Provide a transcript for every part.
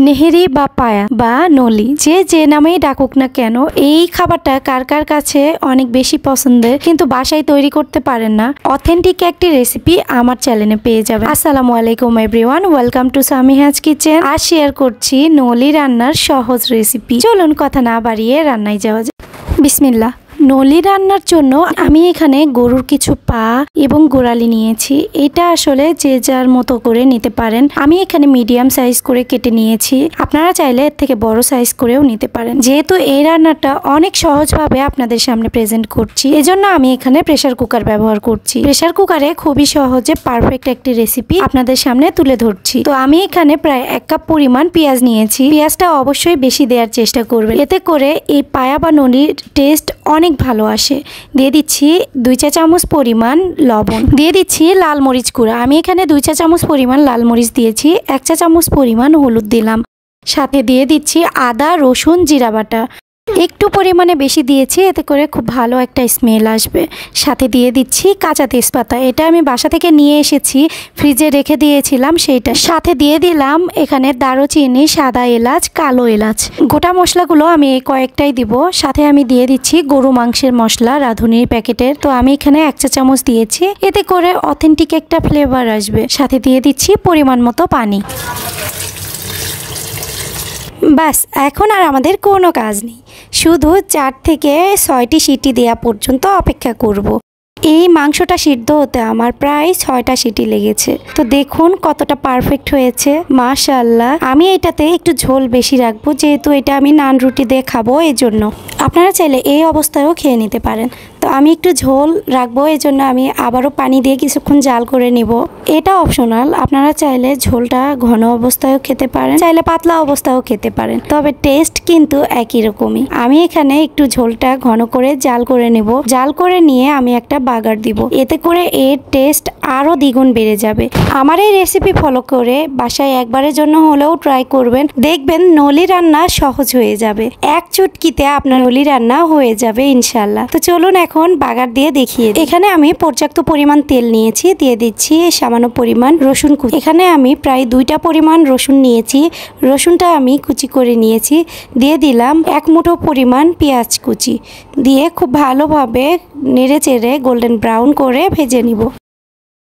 নেহেরি বা পায়া বা নলি যে নামেই ডাকুক না কেন, এই খাবারটা কার কার কাছে অনেক বেশি পছন্দের কিন্তু বাসায় তৈরি করতে পারেন না, অথেন্টিক একটি রেসিপি আমার চ্যানেলে পেয়ে যাবেন। আসসালামু আলাইকুম এভরিওয়ান, ওয়েলকাম টু সামিহাজ কিচেন। আজ শেয়ার করছি নলি রান্নার সহজ রেসিপি। চলুন কথা না বাড়িয়ে রান্নায় যাওয়া যায়। বিসমিল্লাহ। নলি রান্নার জন্য আমি এখানে গরুর কিছু পা এবং গোড়ালি নিয়েছি। এটা আসলে যে যার মতো করে নিতে পারেন। আমি এখানে মিডিয়াম সাইজ করে কেটে নিয়েছি, আপনারা চাইলে এর থেকে বড় সাইজ করেও নিতে পারেন। যেহেতু এই রান্নাটা অনেক সহজভাবে আপনাদের সামনে প্রেজেন্ট করছি, এজন্য আমি এখানে প্রেসার কুকার ব্যবহার করছি। প্রেসার কুকারে খুবই সহজে পারফেক্ট একটি রেসিপি আপনাদের সামনে তুলে ধরছি। তো আমি এখানে প্রায় 1 কাপ পরিমাণ পেঁয়াজ নিয়েছি। পেঁয়াজটা অবশ্যই বেশি দেওয়ার চেষ্টা করবেন, এতে করে এই পায়া বা নলির টেস্ট অনেক ভালো আসে। দিয়ে দিচ্ছি 2 চা চামচ পরিমাণ লবণ, দিয়ে দিচ্ছি লাল মরিচ গুঁড়া। আমি এখানে 2 চা চামচ পরিমাণ লাল মরিচ দিয়েছি, 1 চা চামচ পরিমাণ হলুদ দিলাম। সাথে দিয়ে দিচ্ছি আদা রসুন জিরা বাটা, একটু পরিমাণে বেশি দিয়েছি, এতে করে খুব ভালো একটা স্মেল আসবে। সাথে দিয়ে দিচ্ছি কাঁচা তেজপাতা, এটা আমি বাসা থেকে নিয়ে এসেছি, ফ্রিজে রেখে দিয়েছিলাম সেইটা। সাথে দিয়ে দিলাম এখানে দারুচিনি, সাদা এলাচ, কালো এলাচ। গোটা মশলাগুলো আমি এই কয়েকটাই দিব। সাথে আমি দিয়ে দিচ্ছি গরু মাংসের মশলা রাঁধুনির প্যাকেটের, তো আমি এখানে 1 চা চামচ দিয়েছি, এতে করে অথেন্টিক একটা ফ্লেভার আসবে। সাথে দিয়ে দিচ্ছি পরিমাণ মতো পানি। বাস, এখন আর আমাদের কোনো কাজ নেই, শুধু 4 থেকে 6টি সিটি দেওয়া পর্যন্ত অপেক্ষা করব। এই মাংসটা সিদ্ধ হতে আমার প্রায় 6টা সিটি লেগেছে। তো দেখুন কতটা পারফেক্ট হয়েছে, মাশাআল্লাহ। আমি এটাতে একটু ঝোল বেশি রাখবো, যেহেতু এটা আমি নান রুটি দিয়ে খাবো, এজন্য। আপনারা চাইলে এই অবস্থায়ও খেয়ে নিতে পারেন। তো আমি একটু ঝোল রাখবো, এজন্য আমি আবারও পানি দিয়ে কিছুক্ষণ জাল করে নিব। এটা অপশনাল, আপনারা চাইলে ঝোলটা ঘন অবস্থায়ও খেতে পারেন, চাইলে পাতলা অবস্থায়ও খেতে পারেন, তবে টেস্ট কিন্তু একই রকমই। আমি এখানে একটু ঝোলটা ঘন করে জাল করে নেব। জাল করে নিয়ে আমি একটা বাগার দিব, এতে করে এর টেস্ট আরো দ্বিগুণ বেড়ে যাবে। আমার এই রেসিপি ফলো করে বাসায় একবারের জন্য হলেও ট্রাই করবেন, দেখবেন নলি রান্না সহজ হয়ে যাবে। এক চুটকিতে আপনার নলি রান্না হয়ে যাবে ইনশাল্লাহ। তো চলুন এখন বাগার দিয়ে দেখিয়ে দিই। এখানে আমি পর্যাপ্ত পরিমাণ তেল নিয়েছি, দিয়ে দিচ্ছি সামান্য পরিমাণ রসুন কুচি। এখানে আমি প্রায় 2টা পরিমাণ রসুন নিয়েছি, রসুনটা আমি কুচি করে নিয়েছি। দিয়ে দিলাম 1 মুঠো পরিমাণ পেঁয়াজ কুচি, দিয়ে খুব ভালোভাবে নেড়ে চেড়ে গোল্ডেন ব্রাউন করে ভেজে নিব।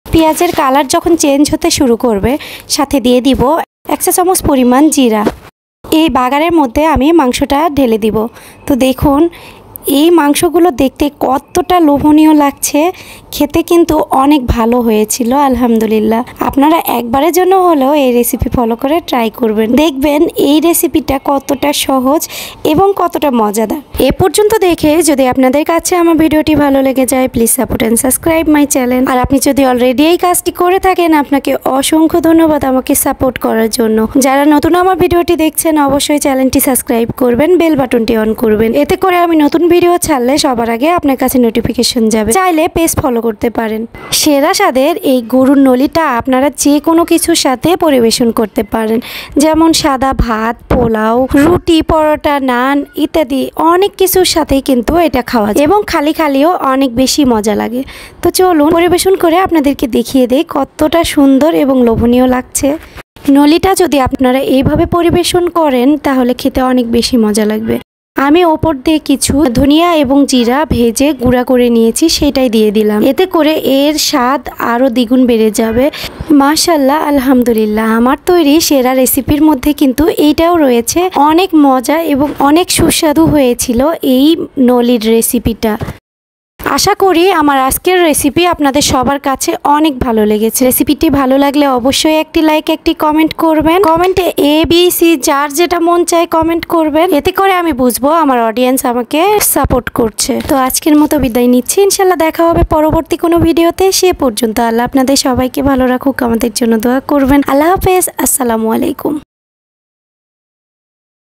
পেঁয়াজের কালার যখন চেঞ্জ হতে শুরু করবে, সাথে দিয়ে দিব 1 চা চামচ পরিমাণ জিরা। এই বাগারের মধ্যে আমি মাংসটা ঢেলে দিব। তো দেখুন এই মাংসগুলো দেখতে কতটা লোভনীয় লাগছে, খেতে কিন্তু অনেক ভালো হয়েছিল আলহামদুলিল্লাহ। আপনারা একবারের জন্য হলেও এই রেসিপি ফলো করে ট্রাই করবেন, দেখবেন এই রেসিপিটা কতটা সহজ এবং কতটা মজাদার। এ পর্যন্ত দেখে যদি আপনাদের কাছে আমার ভিডিওটি ভালো লেগে যায়, please support and subscribe my channel. আর আপনি যদি অলরেডি এই কাজটি করে থাকেন, আপনাকে অসংখ্য ধন্যবাদ আমাকে সাপোর্ট করার জন্য। যারা নতুন আমার ভিডিওটি দেখছেন, অবশ্যই চ্যানেলটি সাবস্ক্রাইব করবেন, বেল বাটনটি অন করবেন, এতে করে আমি নতুন ভিডিও ছাড়লে সবার আগে আপনার কাছে নোটিফিকেশন যাবে। চাইলে পেজ ফলো করতে পারেন। সেরা স্বাদের এই গরুর নলিটা আপনারা যে কোনো কিছুর সাথে পরিবেশন করতে পারেন, যেমন সাদা ভাত, পোলাও, রুটি, পরোটা, নান ইত্যাদি অনেক কিছুর সাথেই কিন্তু এটা খাওয়া যায় এবং খালি খালিও অনেক বেশি মজা লাগে। তো চলুন পরিবেশন করে আপনাদেরকে দেখিয়ে দেই কতটা সুন্দর এবং লোভনীয় লাগছে। নলিটা যদি আপনারা এইভাবে পরিবেশন করেন, তাহলে খেতে অনেক বেশি মজা লাগবে। আমি ওপর দিয়ে কিছু ধনিয়া এবং জিরা ভেজে গুঁড়া করে নিয়েছি, সেটাই দিয়ে দিলাম, এতে করে এর স্বাদ আরো দ্বিগুণ বেড়ে যাবে। মাশাআল্লাহ, আলহামদুলিল্লাহ। আমার তৈরি সেরা রেসিপির মধ্যে কিন্তু এইটাও রয়েছে। অনেক মজা এবং অনেক সুস্বাদু হয়েছিল এই নলির রেসিপিটা। আশা করি আমার আজকের রেসিপি আপনাদের সবার কাছে অনেক ভালো লেগেছে। রেসিপিটি ভালো লাগলে অবশ্যই একটি লাইক, একটি কমেন্ট করবেন। কমেন্টে ABC যার যেটা মন চায় কমেন্ট করবেন, এতে করে আমি বুঝবো আমার অডিয়েন্স আমাকে সাপোর্ট করছে। তো আজকের মতো বিদায় নিচ্ছি, ইনশাল্লাহ দেখা হবে পরবর্তী কোনো ভিডিওতে। সে পর্যন্ত আল্লাহ আপনাদের সবাইকে ভালো রাখুক, আমাদের জন্য দোয়া করবেন। আল্লাহ হাফেজ, আসসালামু আলাইকুম।